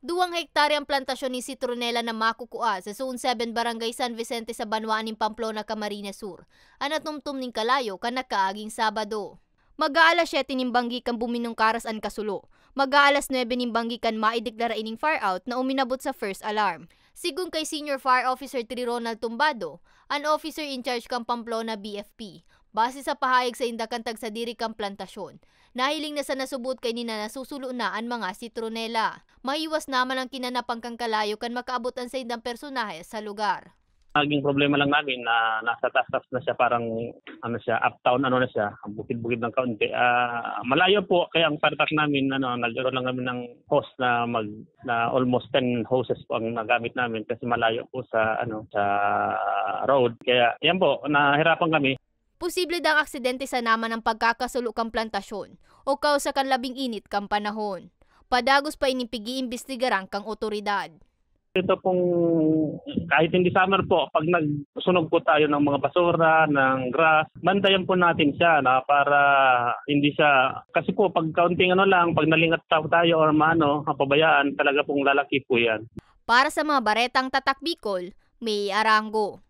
2 hektaryang plantasyon ni Citronella na makukua sa Zone 7 Barangay San Vicente sa Banwaan ng Pamplona, Camarines Sur. Anatumtum ning kalayo kanakaaging Sabado. Mag-aalas 7 ning banggi kan buminong karas an kasulo. Mag-aalas 9 ning banggi kan maideklara ining fire out na uminabot sa first alarm. Sigun kay Senior Fire Officer Tri Ronald Tumbado, an officer in charge kang Pamplona BFP. Base sa pahayag sa indakan tag sa diri kang plantasyon, nahiling na sa nasubot kay nina nasusulo na ang mga Citronella. Maiwas naman ang kinanapang kang kalayo kan makaabot ang sa indang personahe sa lugar. Naging problema lang namin na nasa taas na siya, parang uptown na siya, bukid-bukid ng kaunti. Malayo po, kaya ang partak namin, nagkaroon lang namin ng hose na almost 10 hoses po ang nagamit namin kasi malayo po sa road. Kaya yan po, nahirapan kami. Posible dang aksidente sa naman ng pagkakasulo kang plantasyon o kausa kan labing init kang panahon. Padagos pa inipigi-imbestigaran kang otoridad. Ito pong kahit hindi summer po, pag nagsunog po tayo ng mga basura, ng grass, bantayan po natin siya na para hindi siya, kasi po pag kaunting pag nalingat tayo or pabayaan, talaga pong lalaki po yan. Para sa mga baretang Tatak Bicol, May Arango.